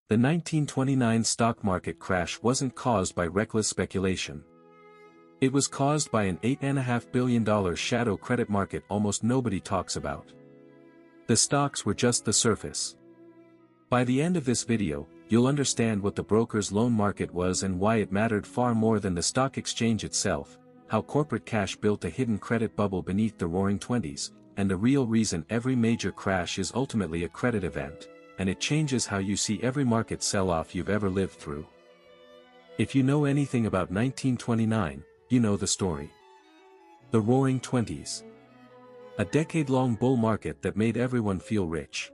The 1929 stock market crash wasn't caused by reckless speculation. It was caused by an $8.5 billion shadow credit market almost nobody talks about. The stocks were just the surface. By the end of this video, you'll understand what the broker's loan market was and why it mattered far more than the stock exchange itself, how corporate cash built a hidden credit bubble beneath the Roaring Twenties, and the real reason every major crash is ultimately a credit event, and it changes how you see every market sell-off you've ever lived through. If you know anything about 1929, you know the story. The Roaring Twenties. A decade-long bull market that made everyone feel rich.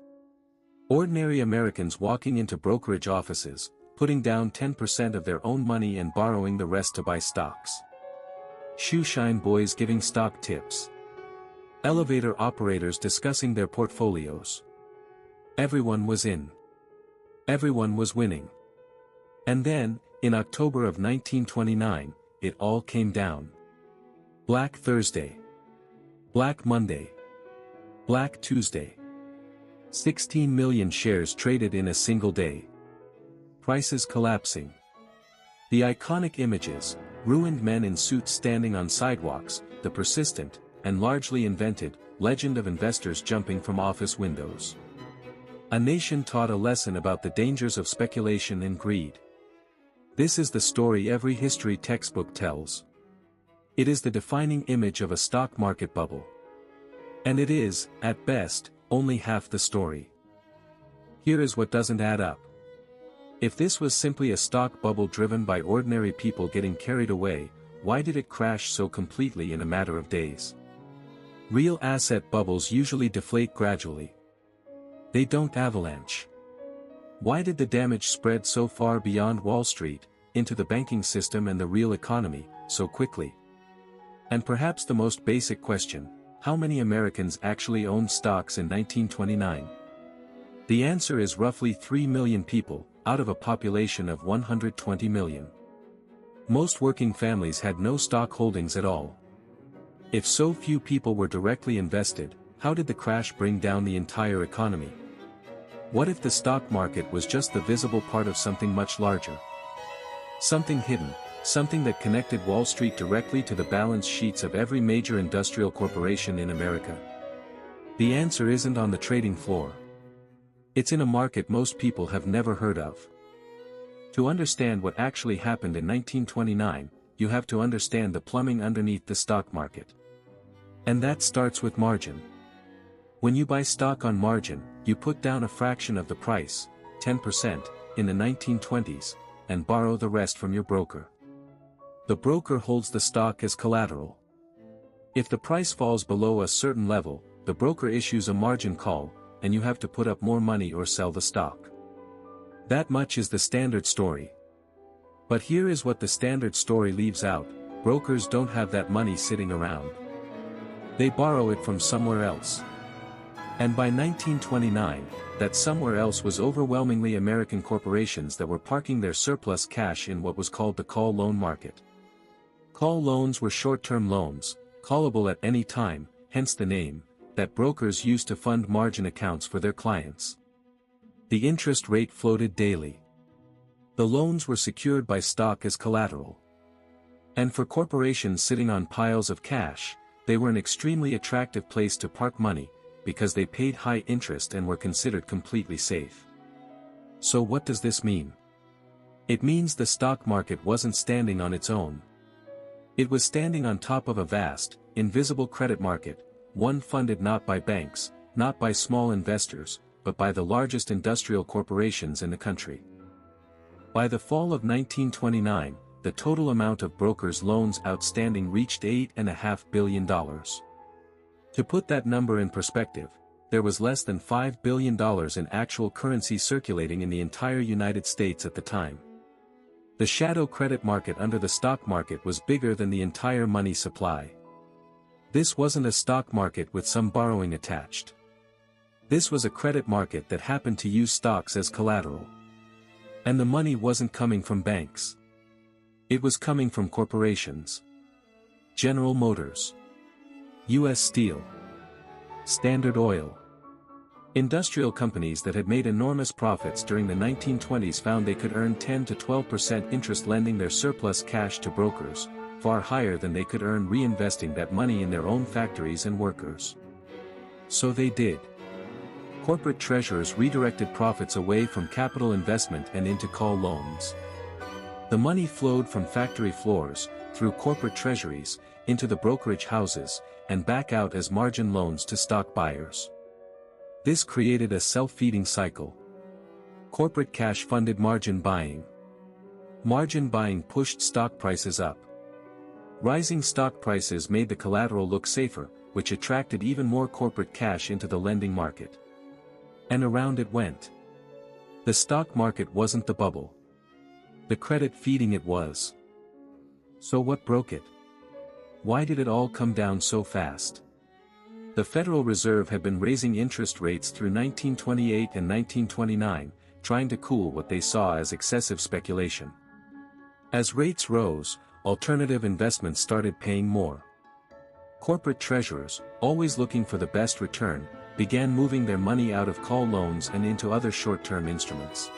Ordinary Americans walking into brokerage offices, putting down 10% of their own money and borrowing the rest to buy stocks. Shoeshine boys giving stock tips. Elevator operators discussing their portfolios. Everyone was in. Everyone was winning. And then, in October of 1929, it all came down. Black Thursday. Black Monday. Black Tuesday. 16 million shares traded in a single day. Prices collapsing. The iconic images, ruined men in suits standing on sidewalks, the persistent, and largely invented, legend of investors jumping from office windows. A nation taught a lesson about the dangers of speculation and greed. This is the story every history textbook tells. It is the defining image of a stock market bubble. And it is, at best, only half the story. Here is what doesn't add up. If this was simply a stock bubble driven by ordinary people getting carried away, why did it crash so completely in a matter of days? Real asset bubbles usually deflate gradually. They don't avalanche. Why did the damage spread so far beyond Wall Street, into the banking system and the real economy, so quickly? And perhaps the most basic question, how many Americans actually owned stocks in 1929? The answer is roughly 3 million people, out of a population of 120 million. Most working families had no stock holdings at all. If so few people were directly invested, how did the crash bring down the entire economy? What if the stock market was just the visible part of something much larger? Something hidden, something that connected Wall Street directly to the balance sheets of every major industrial corporation in America? The answer isn't on the trading floor. It's in a market most people have never heard of. To understand what actually happened in 1929, you have to understand the plumbing underneath the stock market. And that starts with margin. When you buy stock on margin, you put down a fraction of the price, 10%, in the 1920s, and borrow the rest from your broker. The broker holds the stock as collateral. If the price falls below a certain level, the broker issues a margin call, and you have to put up more money or sell the stock. That much is the standard story. But here is what the standard story leaves out: brokers don't have that money sitting around. They borrow it from somewhere else. And by 1929, that somewhere else was overwhelmingly American corporations that were parking their surplus cash in what was called the call loan market. Call loans were short-term loans, callable at any time, hence the name, that brokers used to fund margin accounts for their clients. The interest rate floated daily. The loans were secured by stock as collateral. And for corporations sitting on piles of cash, they were an extremely attractive place to park money, because they paid high interest and were considered completely safe. So what does this mean? It means the stock market wasn't standing on its own. It was standing on top of a vast, invisible credit market, one funded not by banks, not by small investors, but by the largest industrial corporations in the country. By the fall of 1929, the total amount of brokers' loans outstanding reached $8.5 billion. To put that number in perspective, there was less than $5 billion in actual currency circulating in the entire United States at the time. The shadow credit market under the stock market was bigger than the entire money supply. This wasn't a stock market with some borrowing attached. This was a credit market that happened to use stocks as collateral. And the money wasn't coming from banks. It was coming from corporations. General Motors, U.S. Steel, Standard Oil, Industrial companies that had made enormous profits during the 1920s found they could earn 10 to 12% interest lending their surplus cash to brokers, far higher than they could earn reinvesting that money in their own factories and workers. So they did. Corporate treasurers redirected profits away from capital investment and into call loans. The money flowed from factory floors, through corporate treasuries, into the brokerage houses, and back out as margin loans to stock buyers. This created a self-feeding cycle. Corporate cash funded margin buying. Margin buying pushed stock prices up. Rising stock prices made the collateral look safer, which attracted even more corporate cash into the lending market. And around it went. The stock market wasn't the bubble. The credit feeding it was. So what broke it? Why did it all come down so fast? The Federal Reserve had been raising interest rates through 1928 and 1929, trying to cool what they saw as excessive speculation. As rates rose, alternative investments started paying more. Corporate treasurers, always looking for the best return, began moving their money out of call loans and into other short-term instruments.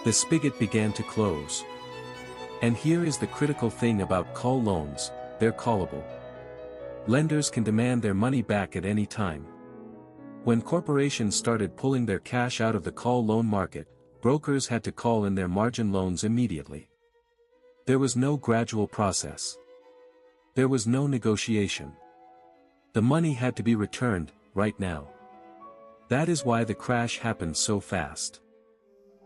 The spigot began to close. And here is the critical thing about call loans: they're callable. Lenders can demand their money back at any time. When corporations started pulling their cash out of the call loan market, brokers had to call in their margin loans immediately. There was no gradual process. There was no negotiation. The money had to be returned, right now. That is why the crash happened so fast.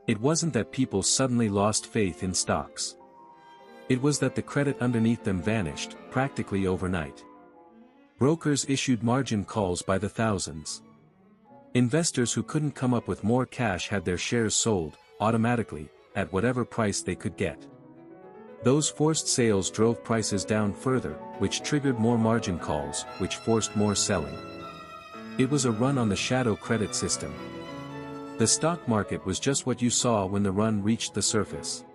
It wasn't that people suddenly lost faith in stocks. It was that the credit underneath them vanished, practically overnight. Brokers issued margin calls by the thousands. Investors who couldn't come up with more cash had their shares sold, automatically, at whatever price they could get. Those forced sales drove prices down further, which triggered more margin calls, which forced more selling. It was a run on the shadow credit system. The stock market was just what you saw when the run reached the surface.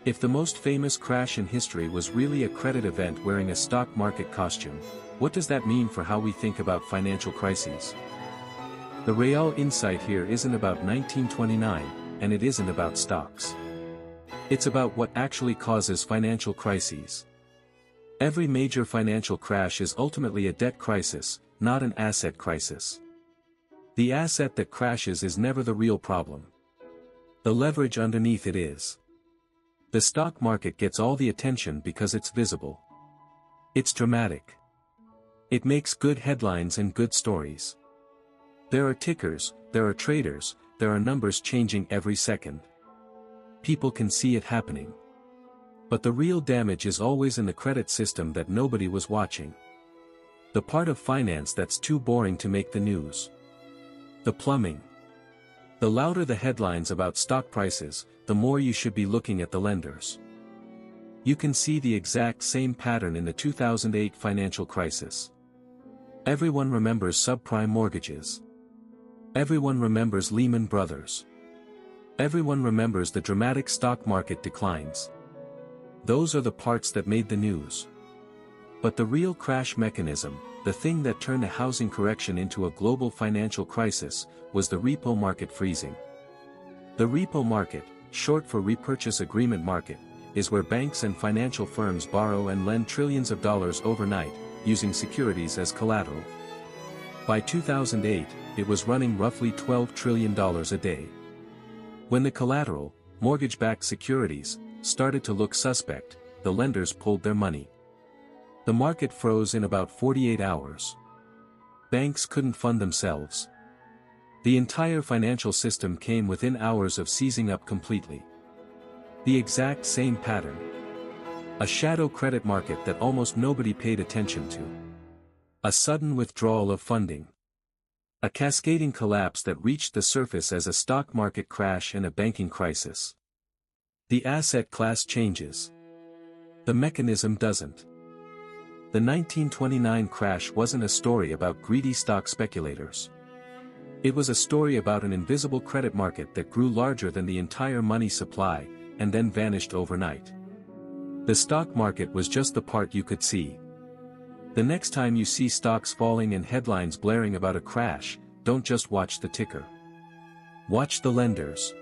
If the most famous crash in history was really a credit event wearing a stock market costume, what does that mean for how we think about financial crises? The real insight here isn't about 1929, and it isn't about stocks. It's about what actually causes financial crises. Every major financial crash is ultimately a debt crisis, not an asset crisis. The asset that crashes is never the real problem. The leverage underneath it is. The stock market gets all the attention because it's visible. It's dramatic. It makes good headlines and good stories. There are tickers, there are traders, there are numbers changing every second. People can see it happening. But the real damage is always in the credit system that nobody was watching. The part of finance that's too boring to make the news. The plumbing. The louder the headlines about stock prices, the more you should be looking at the lenders. You can see the exact same pattern in the 2008 financial crisis. Everyone remembers subprime mortgages. Everyone remembers Lehman Brothers. Everyone remembers the dramatic stock market declines. Those are the parts that made the news. But the real crash mechanism, the thing that turned a housing correction into a global financial crisis, was the repo market freezing. The repo market, short for repurchase agreement market, is where banks and financial firms borrow and lend trillions of dollars overnight, using securities as collateral. By 2008, it was running roughly $12 trillion a day. When the collateral, mortgage-backed securities, started to look suspect, the lenders pulled their money. The market froze in about 48 hours. Banks couldn't fund themselves. The entire financial system came within hours of seizing up completely. The exact same pattern. A shadow credit market that almost nobody paid attention to. A sudden withdrawal of funding. A cascading collapse that reached the surface as a stock market crash and a banking crisis. The asset class changes. The mechanism doesn't. The 1929 crash wasn't a story about greedy stock speculators. It was a story about an invisible credit market that grew larger than the entire money supply, and then vanished overnight. The stock market was just the part you could see. The next time you see stocks falling and headlines blaring about a crash, don't just watch the ticker. Watch the lenders.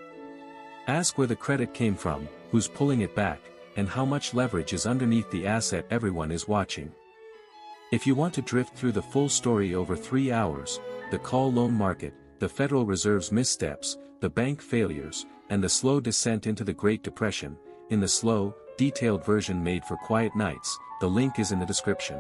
Ask where the credit came from, who's pulling it back, and how much leverage is underneath the asset everyone is watching. If you want to drift through the full story over 3 hours, the call loan market, the Federal Reserve's missteps, the bank failures, and the slow descent into the Great Depression, in the slow, detailed version made for quiet nights, the link is in the description.